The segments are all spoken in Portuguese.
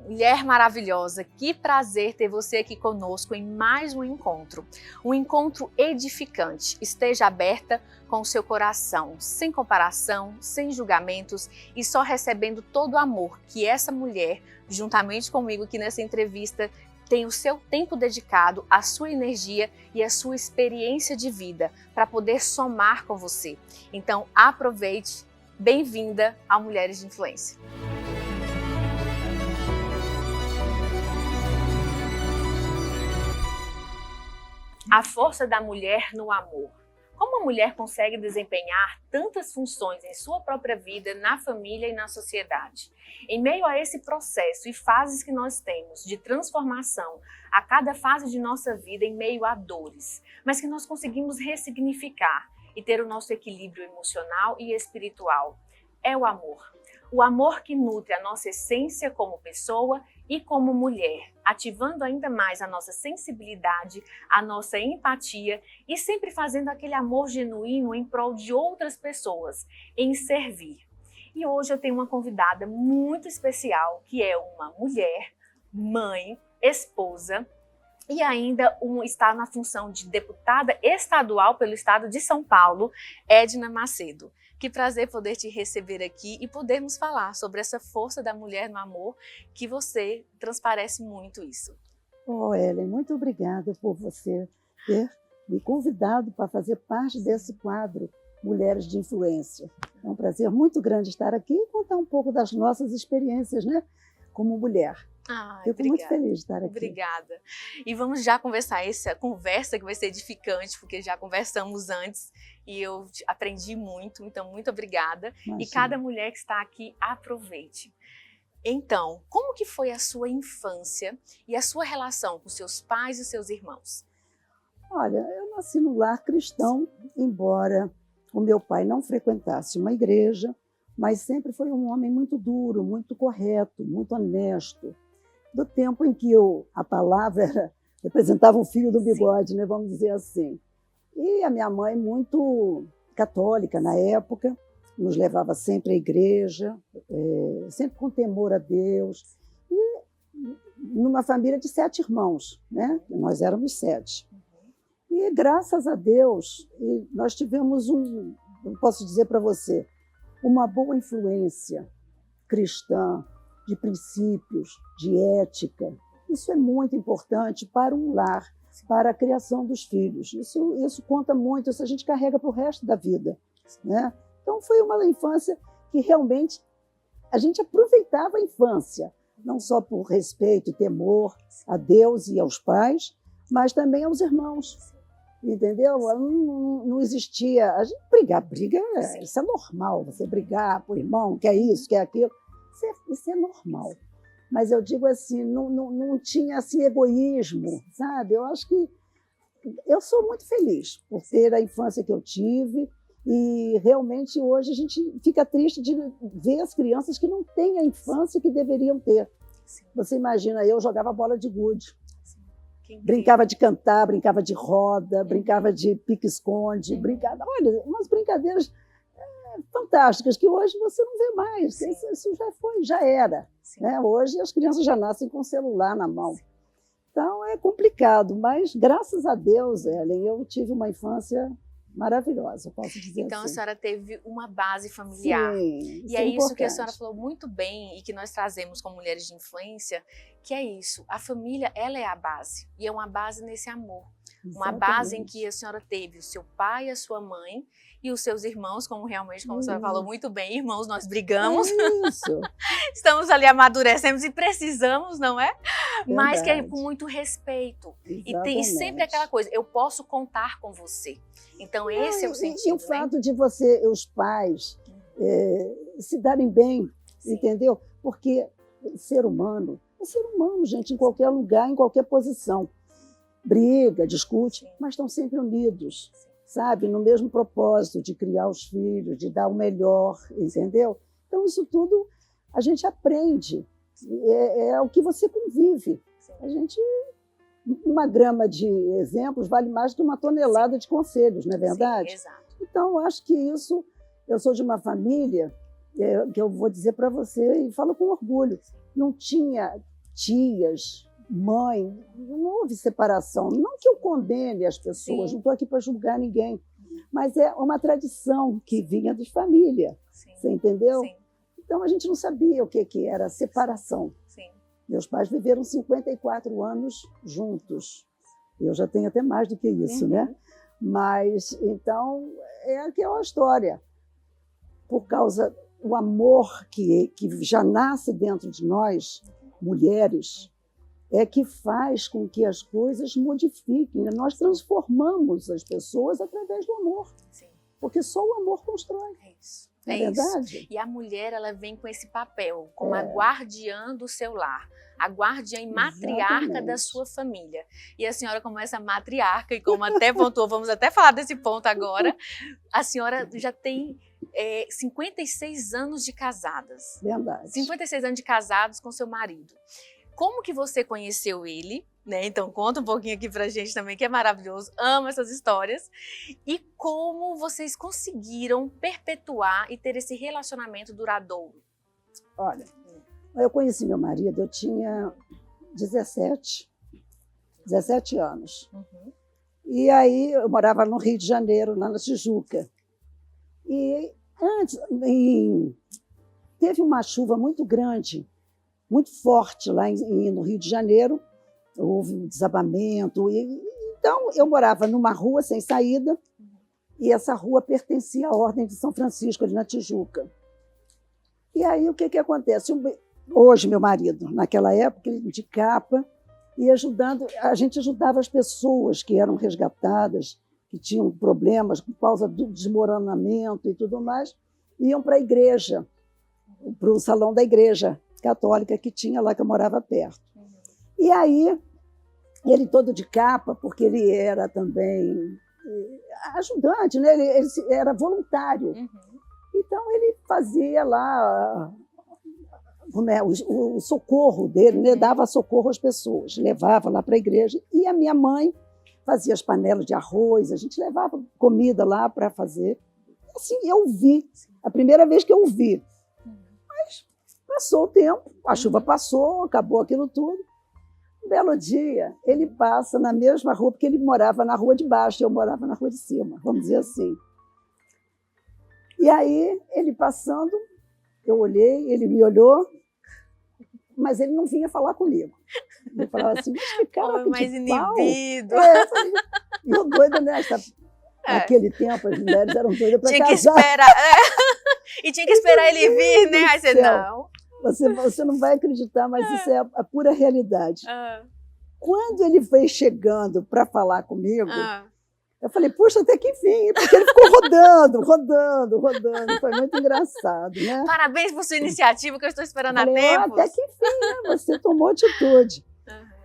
Mulher maravilhosa, que prazer ter você aqui conosco em mais um encontro edificante. Esteja aberta com o seu coração, sem comparação, sem julgamentos e só recebendo todo o amor que essa mulher, juntamente comigo aqui nessa entrevista, tem o seu tempo dedicado, a sua energia e a sua experiência de vida para poder somar com você. Então aproveite, bem-vinda a Mulheres de Influência. A força da mulher no amor. Como a mulher consegue desempenhar tantas funções em sua própria vida, na família e na sociedade? Em meio a esse processo e fases que nós temos de transformação, a cada fase de nossa vida em meio a dores, mas que nós conseguimos ressignificar e ter o nosso equilíbrio emocional e espiritual, é o amor. O amor que nutre a nossa essência como pessoa e como mulher, ativando ainda mais a nossa sensibilidade, a nossa empatia e sempre fazendo aquele amor genuíno em prol de outras pessoas, em servir. E hoje eu tenho uma convidada muito especial, que é uma mulher, mãe, esposa e ainda está na função de deputada estadual pelo estado de São Paulo, Edna Macedo. Que prazer poder te receber aqui e podermos falar sobre essa força da mulher no amor, que você transparece muito isso. Ellen, muito obrigada por você ter me convidado para fazer parte desse quadro Mulheres de Influência. É um prazer muito grande estar aqui e contar um pouco das nossas experiências, né, como mulher. Fico muito feliz de estar aqui. Obrigada. E vamos já conversar, essa conversa que vai ser edificante, porque já conversamos antes e eu aprendi muito, então muito obrigada. Imagina. E cada mulher que está aqui, aproveite. Então, como que foi a sua infância e a sua relação com seus pais e seus irmãos? Olha, eu nasci num lar cristão, embora o meu pai não frequentasse uma igreja, mas sempre foi um homem muito duro, muito correto, muito honesto. Do tempo em que a palavra representava o fio do bigode, né, vamos dizer assim. E a minha mãe, muito católica na época, nos levava sempre à igreja, sempre com temor a Deus. E numa família de 7 irmãos, né? Nós éramos 7. E graças a Deus, nós tivemos eu posso dizer para você, uma boa influência cristã, de princípios, de ética. Isso é muito importante para um lar, para a criação dos filhos. Isso conta muito, isso a gente carrega para o resto da vida, né? Então foi uma infância que realmente a gente aproveitava a infância, não só por respeito e temor a Deus e aos pais, mas também aos irmãos. Entendeu? Não existia. A gente briga, isso é normal, você brigar por irmão, quer isso, quer aquilo. Isso é normal. Mas eu digo assim, não tinha assim, egoísmo, sabe? Eu acho que eu sou muito feliz por ter a infância que eu tive e realmente hoje a gente fica triste de ver as crianças que não têm a infância que deveriam ter. Você imagina, eu jogava bola de gude, brincava de cantar, brincava de roda, brincava de pique-esconde, olha, umas brincadeiras fantásticas que hoje você não vê mais. Isso já era. Né? Hoje as crianças já nascem com o celular na mão. Então é complicado, mas graças a Deus, Ellen, eu tive uma infância maravilhosa, posso dizer então, assim. A senhora teve uma base familiar. Sim, e é isso que a senhora falou muito bem e que nós trazemos como Mulheres de Influência, que é isso, a família, ela é a base, e é uma base nesse amor. Exatamente. Uma base em que a senhora teve o seu pai, a sua mãe e os seus irmãos, como a senhora falou muito bem, irmãos, nós brigamos, isso. Estamos ali, amadurecemos e precisamos, não é? Verdade. Mas que é com muito respeito. Exatamente. E tem sempre aquela coisa, eu posso contar com você. Então esse é o sentido. E o fato de você, os pais, se darem bem, entendeu? Porque ser humano é ser humano, gente, em qualquer lugar, em qualquer posição. Briga, discute, mas estão sempre unidos, sabe? No mesmo propósito de criar os filhos, de dar o melhor, entendeu? Então isso tudo a gente aprende, é o que você convive. A gente, uma grama de exemplos vale mais do que uma tonelada de conselhos, não é verdade? Sim, exato. Então eu acho que isso, eu sou de uma família que eu vou dizer para você e falo com orgulho, não tinha tias, mãe, não houve separação. Não que eu condene as pessoas, Sim. não estou aqui para julgar ninguém, mas é uma tradição que vinha de família, Sim. você entendeu? Sim. Então a gente não sabia o que era separação. Sim. Meus pais viveram 54 anos juntos. Eu já tenho até mais do que isso, né? Mas, então, é aquela história. Por causa do amor que já nasce dentro de nós, mulheres, é que faz com que as coisas modifiquem. Nós transformamos as pessoas através do amor. Sim. Porque só o amor constrói. É isso. Não é É isso. verdade? E a mulher, ela vem com esse papel, como a guardiã do seu lar, a guardiã e matriarca da Exatamente. sua família. E a senhora, como essa matriarca, e como até pontuou, vamos até falar desse ponto agora, a senhora já tem 56 anos de casadas. Verdade. 56 anos de casados com seu marido. Como que você conheceu ele? Né? Então conta um pouquinho aqui pra gente também, que é maravilhoso, amo essas histórias. E como vocês conseguiram perpetuar e ter esse relacionamento duradouro? Olha, eu conheci meu marido, eu tinha 17 anos. E aí eu morava no Rio de Janeiro, lá na Tijuca. E antes, teve uma chuva muito grande, muito forte lá no Rio de Janeiro. Houve um desabamento. Então, eu morava numa rua sem saída, e essa rua pertencia à Ordem de São Francisco, ali na Tijuca. E aí, o que acontece? Hoje, meu marido, naquela época, ele de capa, e a gente ajudava as pessoas que eram resgatadas, que tinham problemas por causa do desmoronamento e tudo mais, iam para a igreja, para o salão da igreja católica que tinha lá, que eu morava perto. E aí, ele todo de capa, porque ele era também ajudante, né? Ele era voluntário. Então, ele fazia lá o socorro dele, né? Dava socorro às pessoas, levava lá para a igreja. E a minha mãe fazia as panelas de arroz, a gente levava comida lá para fazer. Assim, eu vi, a primeira vez que eu vi. Mas passou o tempo, a chuva passou, acabou aquilo tudo. Um belo dia, ele passa na mesma rua, porque ele morava na rua de baixo, eu morava na rua de cima, vamos dizer assim. E aí, ele passando, eu olhei, ele me olhou, mas ele não vinha falar comigo. Ele falava assim, mas que cara mais de pau. inibido. Eu falei, e eu doida nessa... Naquele tempo, as mulheres eram doidas para casar. Tinha que esperar, e tinha que esperar ele vir, né? Aí você, não. Você não vai acreditar, mas isso é a pura realidade. Quando ele veio chegando para falar comigo, eu falei, puxa, até que enfim, porque ele ficou rodando. Foi muito engraçado, né? Parabéns por sua iniciativa, que eu estou esperando há tempo. Até que enfim, né? Você tomou atitude.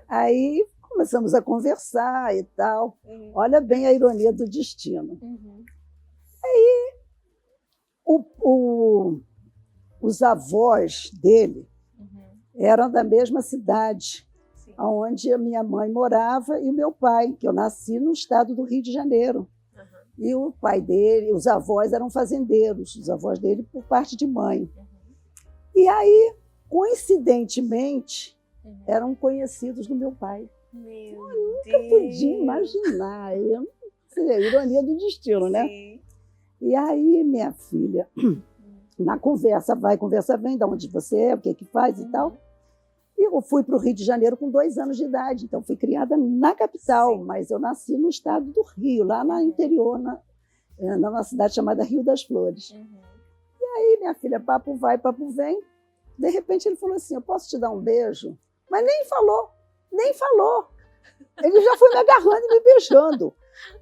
Aí começamos a conversar e tal. Olha bem a ironia do destino. Aí os avós dele eram da mesma cidade, onde a minha mãe morava e o meu pai, que eu nasci no estado do Rio de Janeiro. E o pai dele, os avós eram fazendeiros, os avós dele por parte de mãe. E aí, coincidentemente, eram conhecidos do meu pai. Eu nunca podia imaginar. É a ironia do destino, né? E aí, minha filha, na conversa vai, conversa vem, de onde você é, o que faz e tal. E eu fui para o Rio de Janeiro com 2 anos de idade, então fui criada na capital, mas eu nasci no estado do Rio, lá no interior, numa cidade chamada Rio das Flores. E aí, minha filha, papo vai, papo vem. De repente ele falou assim, eu posso te dar um beijo? Mas nem falou. Ele já foi me agarrando e me beijando.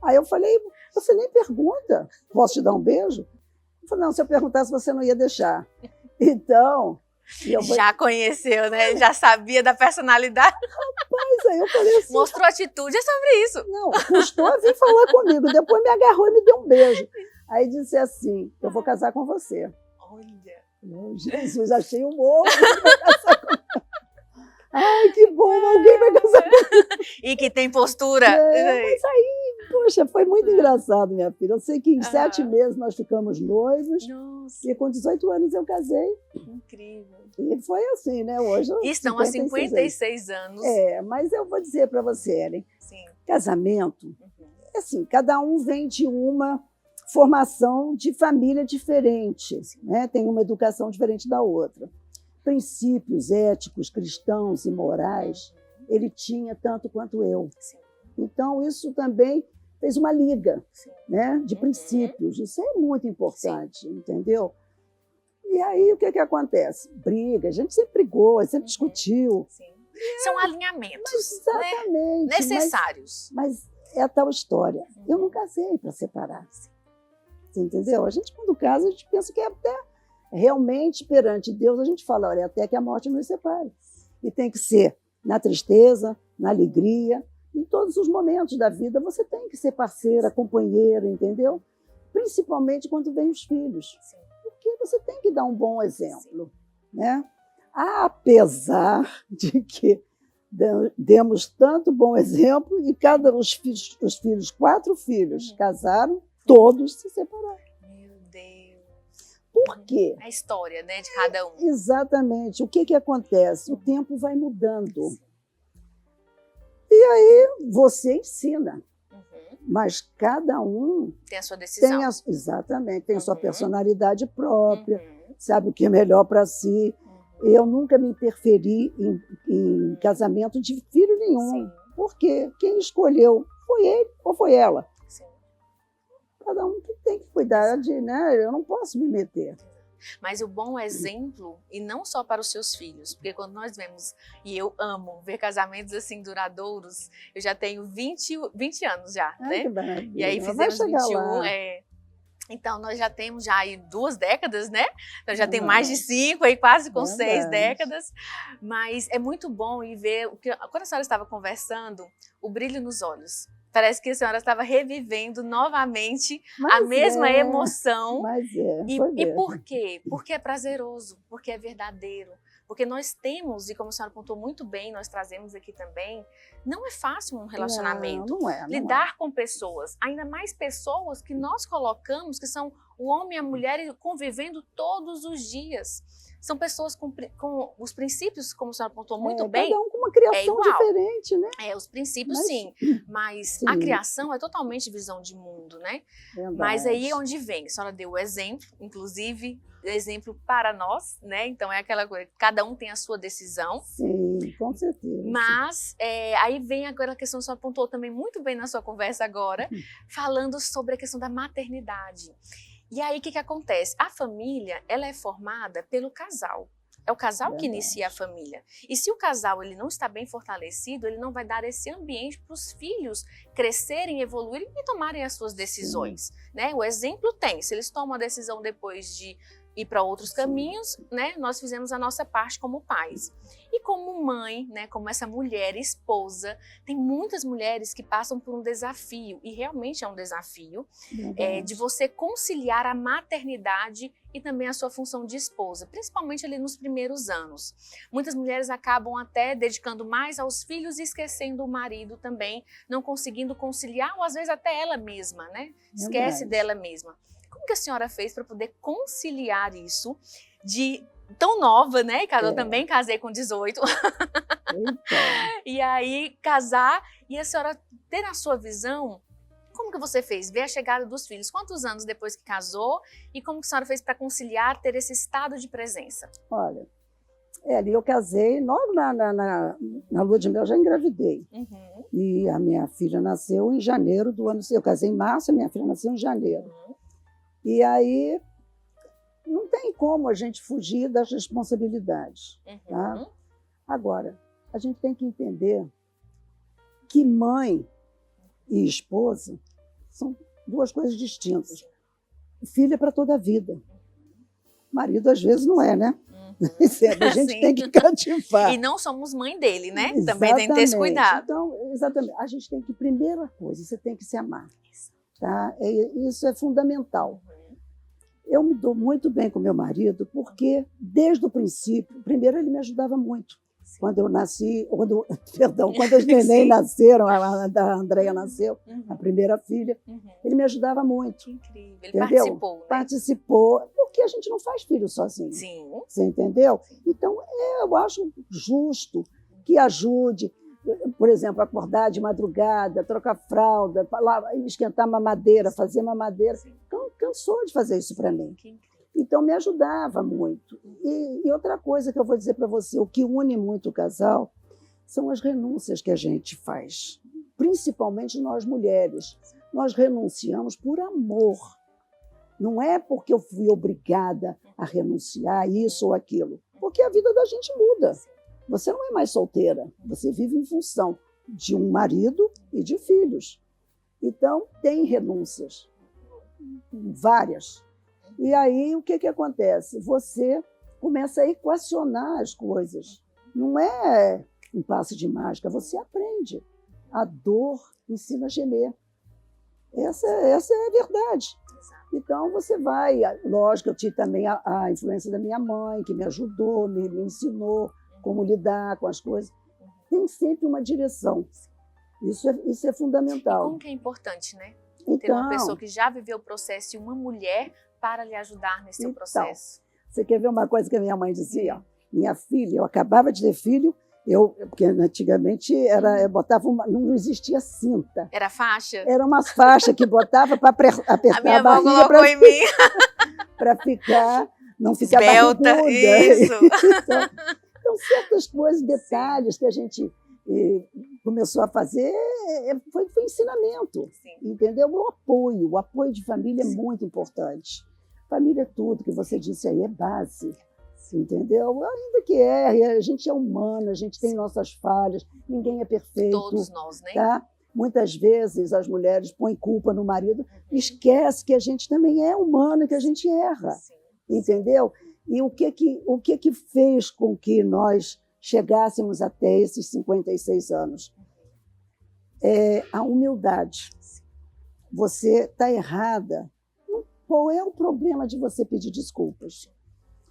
Aí eu falei, você nem pergunta, posso te dar um beijo? Ele falou, não, se eu perguntasse você não ia deixar. Então... Já conheceu, né? Já sabia da personalidade. Rapaz, aí eu falei assim... Mostrou atitude, é sobre isso. Não, custou a vir falar comigo. Depois me agarrou e me deu um beijo. Aí disse assim, eu vou casar com você. Olha. Meu Jesus, achei um ovo. Ai, que bom, alguém vai casar comigo. E que tem postura. Mas aí, poxa, foi muito engraçado, minha filha. Eu sei que em 7 meses nós ficamos noivos. Nossa. E com 18 anos eu casei. incrível. E foi assim, né? Hoje estão há 56 anos. Mas eu vou dizer para você, Ellen, Sim. Casamento, assim, cada um vem de uma formação de família diferente, né? Tem uma educação diferente da outra. Princípios éticos, cristãos e morais, ele tinha tanto quanto eu. Sim. Então, isso também fez uma liga, Sim. né, de princípios. Isso é muito importante, entendeu? E aí, o que acontece? Briga, a gente sempre brigou, sempre discutiu. Sim. São alinhamentos, Exatamente, né? Necessários. Mas é a tal história. Eu não casei para separar. Você entendeu? A gente, quando casa, a gente pensa que é até realmente perante Deus, a gente fala, olha, até que a morte nos separe. E tem que ser na tristeza, na alegria, em todos os momentos da vida, você tem que ser parceira, companheira, entendeu? Principalmente quando vem os filhos. Sim. Porque você tem que dar um bom exemplo, né? Apesar de que demos tanto bom exemplo e os filhos, 4 filhos, casaram, todos se separaram. Meu Deus. Por quê? A história, né, de cada um. Exatamente. O que acontece? O tempo vai mudando. E aí você ensina. Mas cada um tem a sua decisão. Exatamente, tem a sua personalidade própria, sabe o que é melhor para si. Eu nunca me interferi em casamento de filho nenhum. Sim. Porque quem escolheu foi ele ou foi ela. Sim. Cada um tem que cuidar de, né? Eu não posso me meter. Mas o bom exemplo, e não só para os seus filhos, porque quando nós vemos, e eu amo ver casamentos assim duradouros, eu já tenho 20 anos já, né? Que maravilha. E aí fizemos 21, então nós já temos já aí 2 décadas, né? Então já tem mais de 5, aí quase com 6 décadas, mas é muito bom e ver, quando a senhora estava conversando, o brilho nos olhos. Parece que a senhora estava revivendo novamente a mesma emoção. E por quê? Porque é prazeroso, porque é verdadeiro. Porque nós temos, e como a senhora apontou muito bem, nós trazemos aqui também, não é fácil um relacionamento. Não é. Lidar com pessoas, ainda mais pessoas que nós colocamos, que são o homem e a mulher convivendo todos os dias. São pessoas com os princípios, como a senhora apontou muito bem. Cada um com uma criação diferente, né? Os princípios sim, mas a criação é totalmente visão de mundo, né? Verdade. Mas aí é onde vem, a senhora deu o exemplo, inclusive exemplo para nós, né? Então é aquela coisa, cada um tem a sua decisão. Sim, com certeza. Mas aí vem agora a questão, a senhora apontou também muito bem na sua conversa agora, falando sobre a questão da maternidade. E aí, o que acontece? A família, ela é formada pelo casal. É o casal que inicia a família. E se o casal ele não está bem fortalecido, ele não vai dar esse ambiente para os filhos crescerem, evoluírem e tomarem as suas decisões. Né? O exemplo tem. Se eles tomam a decisão depois de ir para outros caminhos, né? Nós fizemos a nossa parte como pais. E como mãe, né? Como essa mulher, esposa, tem muitas mulheres que passam por um desafio, e realmente é um desafio, de você conciliar a maternidade e também a sua função de esposa, principalmente ali nos primeiros anos. Muitas mulheres acabam até dedicando mais aos filhos e esquecendo o marido também, não conseguindo conciliar, ou às vezes até ela mesma, né? Esquece dela mesma. Como que a senhora fez para poder conciliar isso de tão nova, né? Eu também casei com 18. E aí casar e a senhora ter a sua visão. Como que você fez? Ver a chegada dos filhos? Quantos anos depois que casou? E como que a senhora fez para conciliar, ter esse estado de presença? Olha, ali eu casei, logo na lua de mel já engravidei. E a minha filha nasceu em janeiro do ano. Eu casei em março, a minha filha nasceu em janeiro. E aí não tem como a gente fugir das responsabilidades. Tá? Agora, a gente tem que entender que mãe e esposa são 2 coisas distintas. Filho é para toda a vida. Marido, às vezes, não é, né? A gente tem que cativar. E não somos mãe dele, né? Exatamente. Também tem que ter esse cuidado. Então, exatamente. A gente tem que, primeira coisa, você tem que se amar. Tá? Isso é fundamental. Eu me dou muito bem com meu marido porque, desde o princípio, primeiro ele me ajudava muito. Quando eu nasci, quando as neném nasceram, a Andréia nasceu, a primeira filha, ele me ajudava muito. Que incrível. Ele entendeu? participou, né? Participou, porque a gente não faz filho sozinho. Sim. Você entendeu? Então, eu acho justo que ajude, por exemplo, acordar de madrugada, trocar fralda, esquentar mamadeira, fazer mamadeira. Cansou de fazer isso para mim. Que incrível. Então, me ajudava muito. E outra coisa que eu vou dizer para você, o que une muito o casal são as renúncias que a gente faz, principalmente nós mulheres. Nós renunciamos por amor. Não é porque eu fui obrigada a renunciar a isso ou aquilo, porque a vida da gente muda. Você não é mais solteira, você vive em função de um marido e de filhos. Então, tem renúncias, várias. E aí, o que acontece? Você começa a equacionar as coisas. Não é um passe de mágica, você aprende. A dor ensina a gemer. Essa é a verdade. Então, você vai... Lógico, eu tive também a influência da minha mãe, que me ajudou, me ensinou como lidar com as coisas. Tem sempre uma direção. Isso é fundamental. E como que é importante, né? Então, ter uma pessoa que já viveu o processo e uma mulher para lhe ajudar nesse seu processo. Você quer ver uma coisa que a minha mãe dizia? Minha filha, eu acabava de ter filho, porque antigamente não existia cinta. Era faixa? Era uma faixa que botava para apertar a minha avó colocou em mim. Para não ficar Belta, barriguda. Isso. Então, certas coisas, detalhes que a gente começou a fazer, foi ensinamento. Sim. Entendeu? O apoio de família é muito importante. Família é tudo, que você disse aí, é base. Entendeu? Ainda que a gente é humana, a gente tem nossas falhas, ninguém é perfeito. Todos nós, né? Tá? Muitas vezes as mulheres põem culpa no marido, esquece que a gente também é humana, que a gente erra. Sim. Entendeu? E o que fez com que nós chegássemos até esses 56 anos? A humildade. Você está errada. Qual é o problema de você pedir desculpas?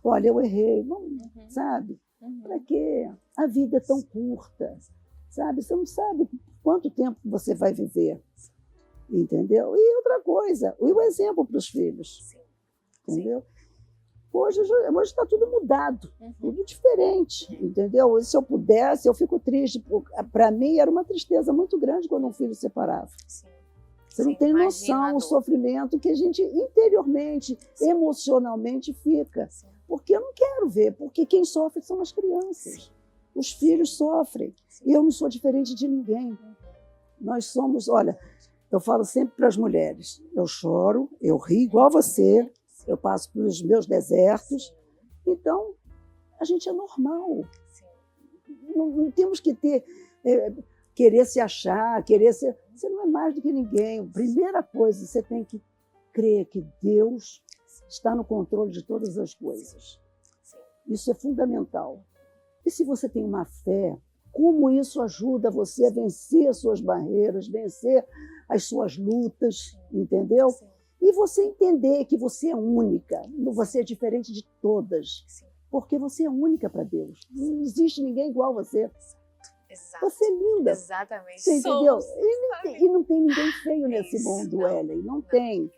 Olha, eu errei, sabe? Para quê? A vida é tão curta, sabe? Você não sabe quanto tempo você vai viver, entendeu? E outra coisa, o exemplo para os filhos, entendeu? Hoje está tudo mudado, tudo diferente, entendeu? Se eu pudesse, eu fico triste. Para mim, era uma tristeza muito grande quando um filho separava. Você não tem noção o sofrimento que a gente interiormente, emocionalmente fica. Porque eu não quero ver, porque quem sofre são as crianças. Os filhos sofrem. E eu não sou diferente de ninguém. Nós somos, olha, eu falo sempre para as mulheres, eu choro, eu rio igual você, eu passo pelos meus desertos. Então, a gente é normal. Não temos que querer se achar, querer ser... Você não é mais do que ninguém. Primeira coisa, você tem que crer que Deus está no controle de todas as coisas. Isso é fundamental. E se você tem uma fé, como isso ajuda você a vencer as suas barreiras, vencer as suas lutas, entendeu? E você entender que você é única, você é diferente de todas, porque você é única para Deus. Não existe ninguém igual a você. Exato. Você é linda. Exatamente. Você entendeu? E não tem ninguém feio nesse mundo, Ellen. Não tem.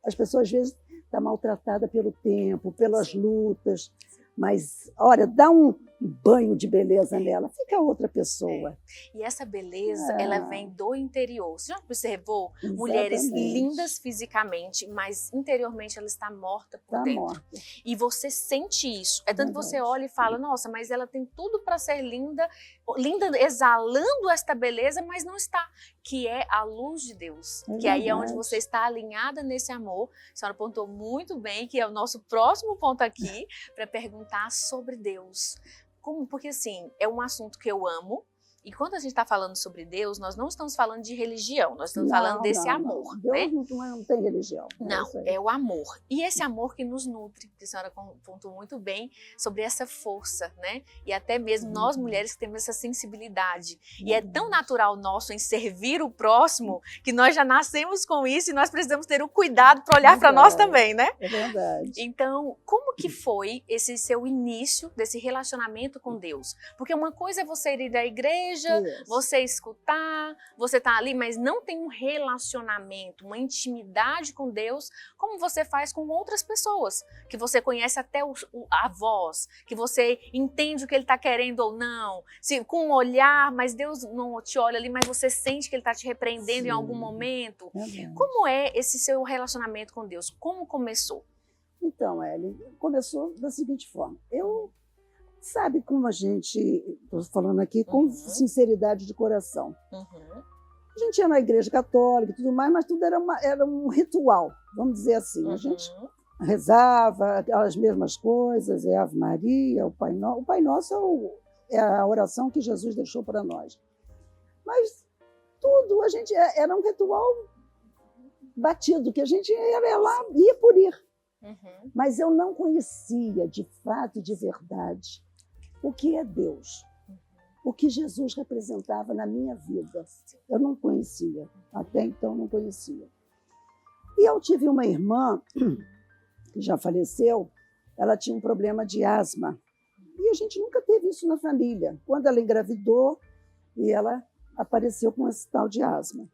As pessoas, às vezes, estão maltratadas pelo tempo, pelas lutas. Mas, olha, dá um banho de beleza nela, fica outra pessoa. E essa beleza, ela vem do interior. Você já observou? Exatamente. Mulheres lindas fisicamente, mas interiormente ela está morta por dentro. Morta. E você sente isso. É tanto que você olha e fala, nossa, mas ela tem tudo para ser linda, exalando esta beleza, mas não está. Que é a luz de Deus. Que aí é onde você está alinhada nesse amor. A senhora apontou muito bem, que é o nosso próximo ponto aqui, para perguntar sobre Deus. Como? Porque assim, é um assunto que eu amo E quando a gente está falando sobre Deus, nós não estamos falando de religião, nós estamos falando desse amor, né? Deus não tem religião. Não, é o amor. E esse amor que nos nutre, que a senhora pontuou muito bem sobre essa força, né? E até mesmo nós mulheres que temos essa sensibilidade. E é tão natural nosso em servir o próximo que nós já nascemos com isso e nós precisamos ter o cuidado para olhar para nós também, né? É verdade. Então, como que foi esse seu início desse relacionamento com Deus? Porque uma coisa é você ir à igreja, você escutar, você tá ali, mas não tem um relacionamento, uma intimidade com Deus, como você faz com outras pessoas, que você conhece até a voz, que você entende o que ele está querendo ou não, com um olhar, mas Deus não te olha ali, mas você sente que ele está te repreendendo em algum momento. Como é esse seu relacionamento com Deus? Como começou? Então, Ellen, começou da seguinte forma. Sabe como a gente, estou falando aqui com sinceridade de coração. A gente ia na igreja católica e tudo mais, mas tudo era um ritual, vamos dizer assim. A gente rezava aquelas mesmas coisas, Ave Maria, o Pai Nosso. O Pai Nosso é a oração que Jesus deixou para nós. Mas tudo, a gente era um ritual batido, que a gente ia lá, ia por ir. Mas eu não conhecia, de fato e de verdade, o que é Deus, o que Jesus representava na minha vida. Eu não conhecia, até então não conhecia. E eu tive uma irmã, que já faleceu, ela tinha um problema de asma. E a gente nunca teve isso na família. Quando ela engravidou, e ela apareceu com esse tal de asma.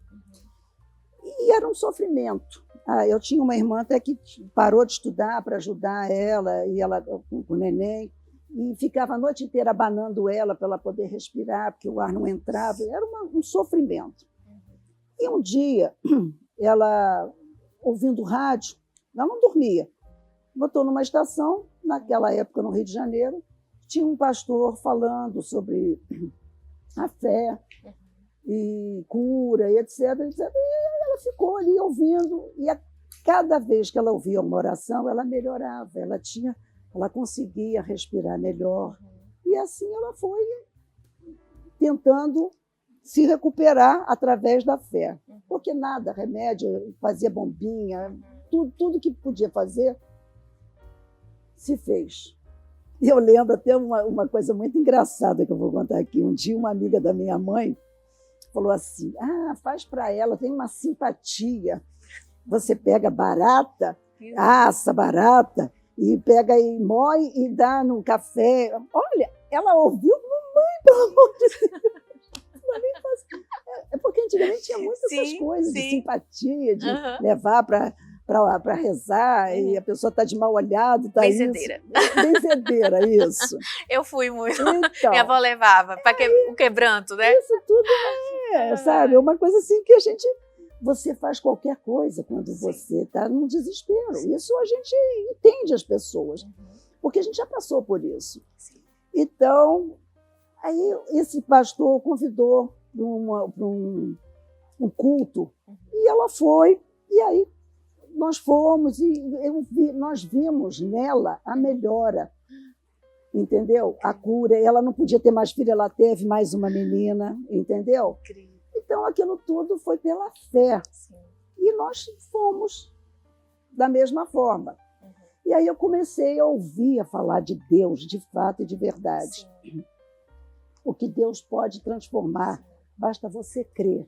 E era um sofrimento. Eu tinha uma irmã até que parou de estudar para ajudar ela, e ela com o neném, e ficava a noite inteira abanando ela para ela poder respirar, porque o ar não entrava. Era um sofrimento. E um dia, ela, ouvindo rádio, ela não dormia, botou numa estação, naquela época no Rio de Janeiro, tinha um pastor falando sobre a fé e cura, e etc, etc. E ela ficou ali ouvindo, e cada vez que ela ouvia uma oração, ela melhorava, ela conseguia respirar melhor. E assim ela foi tentando se recuperar através da fé. Porque nada, remédio, fazia bombinha, tudo que podia fazer, se fez. E eu lembro até uma coisa muito engraçada que eu vou contar aqui. Um dia uma amiga da minha mãe falou assim, faz para ela, tem uma simpatia. Você pega barata, assa barata, e pega e moe e dá no café. Olha, ela ouviu, mamãe, pelo amor de Deus. É porque antigamente tinha muitas essas coisas de simpatia, de levar para rezar, e a pessoa está de mal olhado. Tá benzedeira. Benzedeira, isso. Eu fui muito. Então, minha avó levava para o quebranto, né? Isso tudo sabe? É uma coisa assim que você faz qualquer coisa quando você está num desespero. Isso a gente entende as pessoas, porque a gente já passou por isso. Então, aí esse pastor convidou para um culto, e ela foi, e aí nós fomos, e nós vimos nela a melhora, entendeu? A cura. Ela não podia ter mais filha, ela teve mais uma menina, entendeu? Então, aquilo tudo foi pela fé. E nós fomos da mesma forma. E aí eu comecei a ouvir a falar de Deus, de fato e de verdade. O que Deus pode transformar, basta você crer.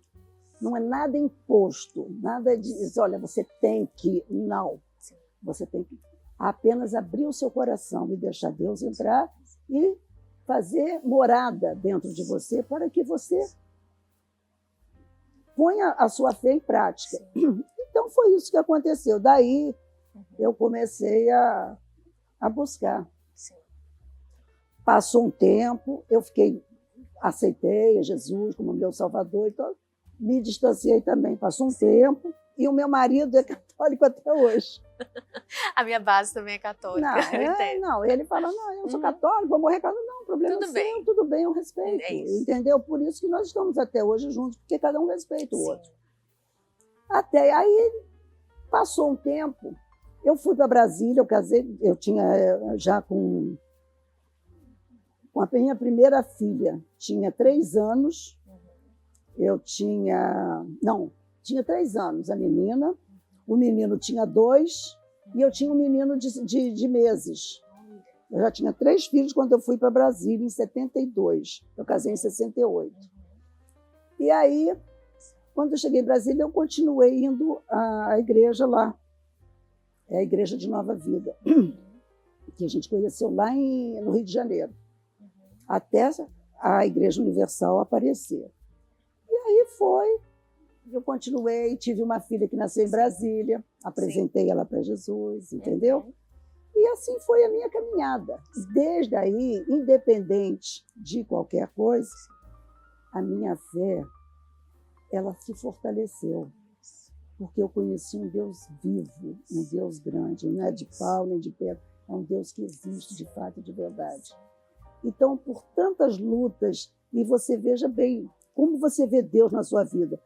Não é nada imposto, nada diz, olha, você tem que... Não. Você tem que apenas abrir o seu coração e deixar Deus entrar e fazer morada dentro de você para que você ponha a sua fé em prática. Então, foi isso que aconteceu. Daí, eu comecei a buscar. Passou um tempo, eu aceitei Jesus como meu Salvador, então me distanciei também. Passou um tempo, e o meu marido é católico até hoje. A minha base também é católica. Não, ele fala, não, eu sou católico, vou morrer católico. Não, o problema é seu, tudo bem, eu respeito. Entendeu? Por isso que nós estamos até hoje juntos, porque cada um respeita o outro. Até aí, passou um tempo, eu fui para Brasília, eu casei, eu tinha já com Com a minha primeira filha, tinha 3 anos, eu tinha... Não, tinha 3 anos a menina, o menino tinha 2 e eu tinha um menino de meses. Eu já tinha 3 filhos quando eu fui para Brasília, em 72. Eu casei em 68. E aí, quando eu cheguei em Brasília, eu continuei indo à igreja lá. É a Igreja de Nova Vida, que a gente conheceu lá no Rio de Janeiro, até a Igreja Universal aparecer. E aí eu continuei, tive uma filha que nasceu em Brasília, apresentei ela para Jesus, entendeu? E assim foi a minha caminhada. Desde aí, independente de qualquer coisa, a minha fé, ela se fortaleceu. Porque eu conheci um Deus vivo, um Deus grande, não é de pau nem de pedra, é um Deus que existe de fato e de verdade. Então, por tantas lutas, e você veja bem, como você vê Deus na sua vida?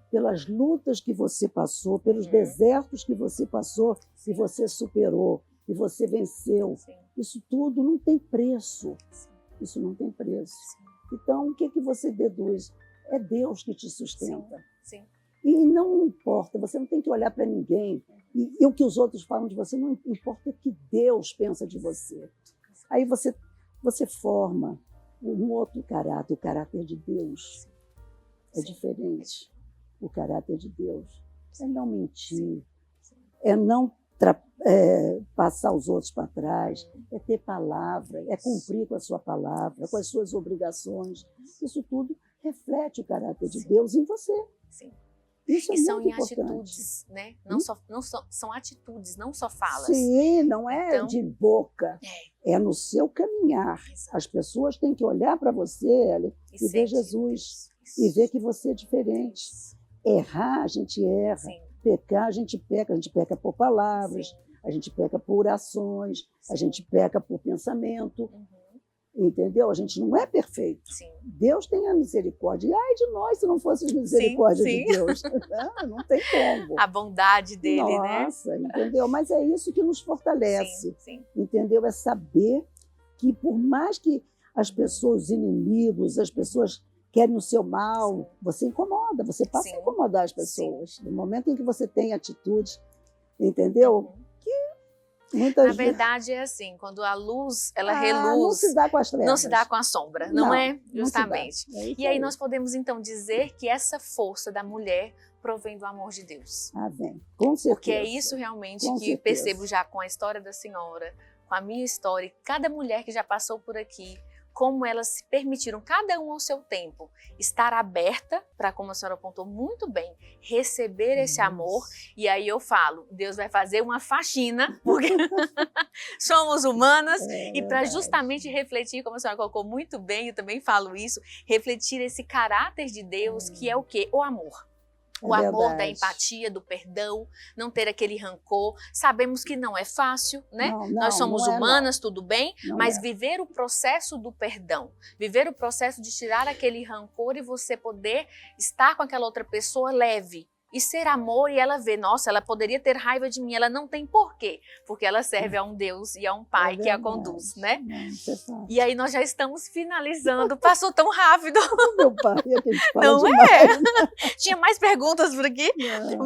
Pelas lutas que você passou, pelos desertos que você passou, e você superou, e você venceu. Isso tudo não tem preço. Isso não tem preço. Então, o que você deduz? É Deus que te sustenta. Sim. E não importa, você não tem que olhar para ninguém. E o que os outros falam de você, não importa o que Deus pensa de você. Aí você forma um outro caráter, o caráter de Deus. É diferente. O caráter de Deus é não mentir, é não passar os outros para trás, é ter palavra, é cumprir com a sua palavra, com as suas obrigações. Isso tudo reflete o caráter de Deus em você. Sim. Isso é e são muito em importante. atitudes, né? São atitudes, não só falas. Sim, não é Então, de boca, é no seu caminhar. Exato. As pessoas têm que olhar para você, Ellen, e ver Jesus, e ver que você é diferente. Errar, a gente erra. Sim. Pecar, a gente peca por palavras, Sim. a gente peca por ações, Sim. a gente peca por pensamento, entendeu? A gente não é perfeito. Sim. Deus tem a misericórdia. E ai de nós se não fosse a misericórdia de Deus. Não tem como. A bondade dele, Nossa, entendeu? Mas é isso que nos fortalece, Sim. entendeu? É saber que por mais que as pessoas, os inimigos, as pessoas querem o seu mal, você incomoda, você passa a incomodar as pessoas. No momento em que você tem atitudes, entendeu? Que muitas Na verdade é assim, quando a luz, ela reluz, não se dá com as trevas. não se dá com a sombra, não é? Justamente. Não se dá. E aí nós podemos então dizer que essa força da mulher provém do amor de Deus. Vem, com certeza. Porque é isso realmente com que certeza. percebo já com a história da senhora, com a minha história, cada mulher que já passou por aqui, como elas se permitiram, cada um ao seu tempo, estar aberta para, como a senhora apontou muito bem, receber esse amor. E aí eu falo, Deus vai fazer uma faxina, porque somos humanas, e para justamente refletir, como a senhora colocou muito bem, eu também falo isso, refletir esse caráter de Deus, que é o quê? O amor. O amor da empatia, do perdão, não ter aquele rancor. Sabemos que não é fácil, né? Nós somos humanas, tudo bem, mas viver o processo do perdão, viver o processo de tirar aquele rancor e você poder estar com aquela outra pessoa leve. E ser amor, e ela vê, nossa, ela poderia ter raiva de mim, ela não tem porquê, porque ela serve a um Deus e a um Pai que a conduz, né? E aí nós já estamos finalizando, passou tão rápido. Meu pai, a gente fala não demais. Tinha mais perguntas por aqui,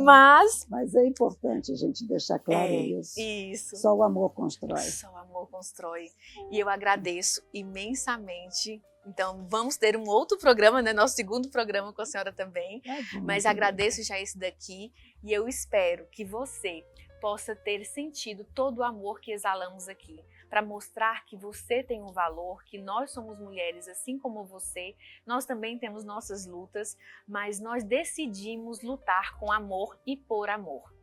mas é importante a gente deixar claro isso. Isso. Só o amor constrói. Só o amor constrói. E eu agradeço imensamente. Então, vamos ter um outro programa, né? Nosso segundo programa com a senhora também. Mas agradeço já esse daqui e eu espero que você possa ter sentido todo o amor que exalamos aqui, para mostrar que você tem um valor, que nós somos mulheres assim como você, nós também temos nossas lutas, mas nós decidimos lutar com amor e por amor.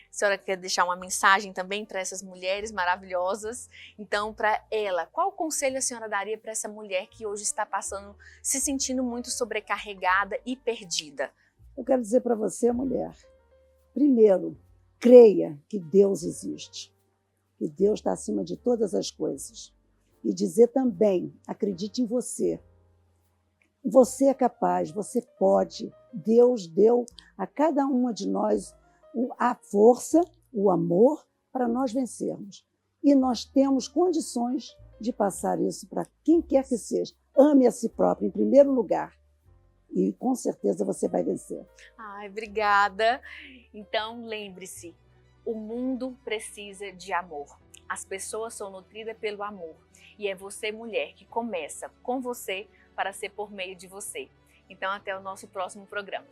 A senhora quer deixar uma mensagem também para essas mulheres maravilhosas? Então, para ela, qual conselho a senhora daria para essa mulher que hoje está passando, se sentindo muito sobrecarregada e perdida? Eu quero dizer para você, mulher, primeiro, creia que Deus existe, que Deus está acima de todas as coisas. E dizer também, acredite em você. Você é capaz, você pode. Deus deu a cada uma de nós a força, o amor para nós vencermos. E nós temos condições de passar isso para quem quer que seja. Ame a si próprio em primeiro lugar e com certeza você vai vencer. Ai, obrigada. Então, lembre-se, o mundo precisa de amor. As pessoas são nutridas pelo amor. E é você, mulher, que começa com você para ser por meio de você. Então, até o nosso próximo programa.